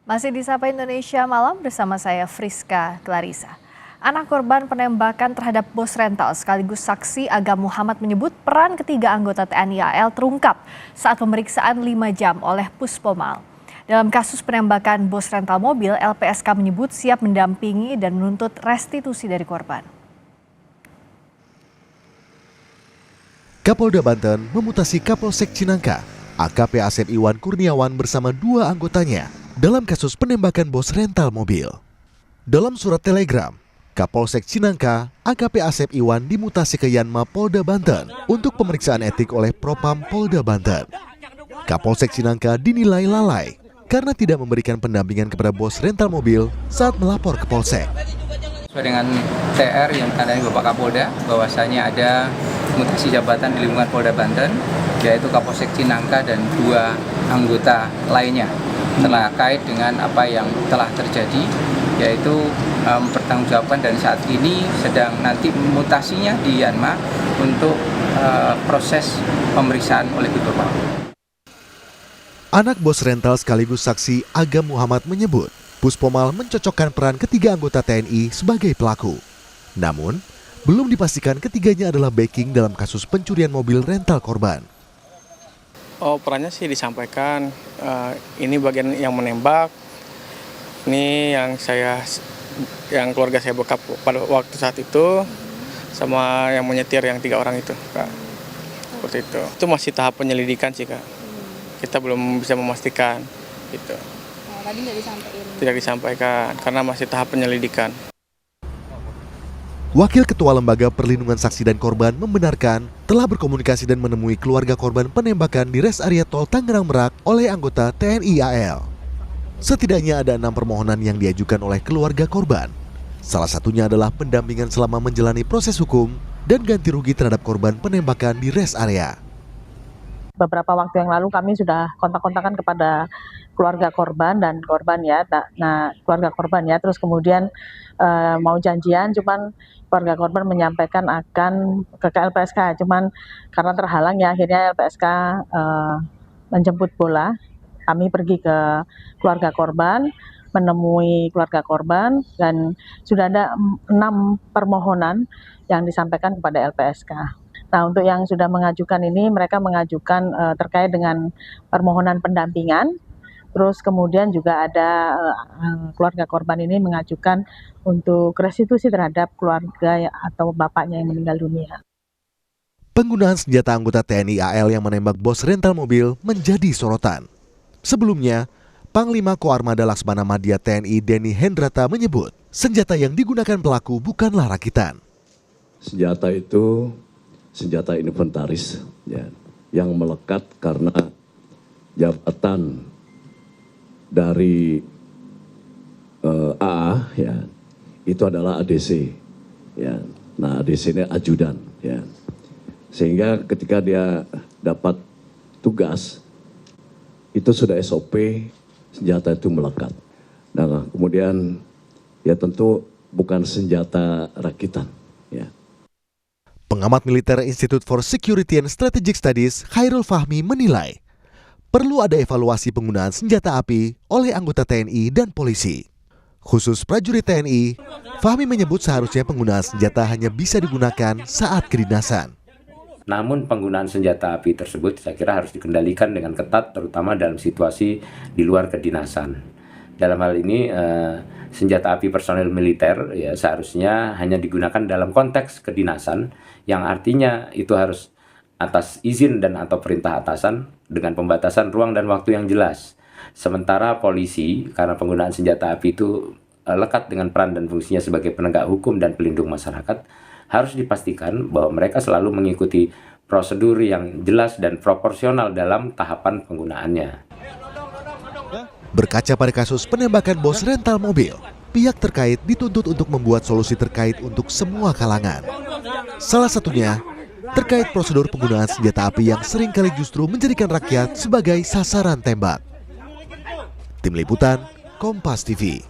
Masih di Sapa Indonesia Malam bersama saya Friska Clarissa. Anak korban penembakan terhadap bos rental sekaligus saksi Agam Muhammad menyebut peran ketiga anggota TNI AL terungkap saat pemeriksaan 5 jam oleh Puspomal. Dalam kasus penembakan bos rental mobil, LPSK menyebut siap mendampingi dan menuntut restitusi dari korban. Kapolda Banten memutasi Kapolsek Cinangka, AKP Asep Iwan Kurniawan bersama 2 anggotanya dalam kasus penembakan bos rental mobil. Dalam surat telegram, Kapolsek Cinangka, AKP Asep Iwan dimutasi ke Yanma Polda Banten untuk pemeriksaan etik oleh Propam Polda Banten. Kapolsek Cinangka dinilai lalai karena tidak memberikan pendampingan kepada bos rental mobil saat melapor ke Polsek. Sesuai dengan TR yang ditandai Bapak Kapolda, bahwasanya ada mutasi jabatan di lingkungan Polda Banten, yaitu Kapolsek Cinangka dan 2 anggota lainnya terkait dengan apa yang telah terjadi, yaitu mempertanggungjawabkan dan saat ini sedang nanti mutasinya di Yanma untuk proses pemeriksaan oleh Puspomal. Anak bos rental sekaligus saksi Agam Muhammad menyebut Puspomal mencocokkan peran ketiga anggota TNI sebagai pelaku. Namun, belum dipastikan ketiganya adalah backing dalam kasus pencurian mobil rental korban. Perannya sih disampaikan, ini bagian yang menembak, ini yang keluarga saya bokap pada waktu saat itu, sama yang menyetir yang 3 orang itu, Kak. Seperti itu. Itu masih tahap penyelidikan sih, Kak. Kita belum bisa memastikan, gitu. Tadi nggak disampaikan? Tidak disampaikan, karena masih tahap penyelidikan. Wakil Ketua Lembaga Perlindungan Saksi dan Korban membenarkan telah berkomunikasi dan menemui keluarga korban penembakan di res area tol Tangerang Merak oleh anggota TNI AL. Setidaknya ada 6 permohonan yang diajukan oleh keluarga korban. Salah satunya adalah pendampingan selama menjalani proses hukum dan ganti rugi terhadap korban penembakan di res area. Beberapa waktu yang lalu kami sudah kontak-kontakan kepada keluarga korban dan korban ya. Nah, keluarga korban ya, terus kemudian mau janjian, cuman keluarga korban menyampaikan akan ke LPSK, cuman karena terhalang ya akhirnya LPSK menjemput bola. Kami pergi ke keluarga korban, menemui keluarga korban dan sudah ada 6 permohonan yang disampaikan kepada LPSK. Nah, untuk yang sudah mengajukan ini, mereka mengajukan terkait dengan permohonan pendampingan. Terus kemudian juga ada keluarga korban ini mengajukan untuk restitusi terhadap keluarga atau bapaknya yang meninggal dunia. Penggunaan senjata anggota TNI AL yang menembak bos rental mobil menjadi sorotan. Sebelumnya, Panglima Koarmada Laksmana Madya TNI Denny Hendrata menyebut senjata yang digunakan pelaku bukanlah rakitan. Senjata itu senjata inventaris ya, yang melekat karena jabatan dari AA ya, itu adalah ADC ya. Nah, ADC ini ajudan ya. Sehingga ketika dia dapat tugas itu sudah SOP senjata itu melekat. Nah, kemudian ya tentu bukan senjata rakitan ya. Pengamat militer Institute for Security and Strategic Studies, Khairul Fahmi menilai perlu ada evaluasi penggunaan senjata api oleh anggota TNI dan polisi. Khusus prajurit TNI, Fahmi menyebut seharusnya penggunaan senjata hanya bisa digunakan saat kedinasan. Namun penggunaan senjata api tersebut saya kira harus dikendalikan dengan ketat, terutama dalam situasi di luar kedinasan. Dalam hal ini senjata api personel militer ya seharusnya hanya digunakan dalam konteks kedinasan, yang artinya itu harus atas izin dan atau perintah atasan dengan pembatasan ruang dan waktu yang jelas. Sementara polisi, karena penggunaan senjata api itu lekat dengan peran dan fungsinya sebagai penegak hukum dan pelindung masyarakat, harus dipastikan bahwa mereka selalu mengikuti prosedur yang jelas dan proporsional dalam tahapan penggunaannya. Berkaca pada kasus penembakan bos rental mobil, pihak terkait dituntut untuk membuat solusi terkait untuk semua kalangan. Salah satunya terkait prosedur penggunaan senjata api yang seringkali justru menjadikan rakyat sebagai sasaran tembak. Tim Liputan, Kompas TV.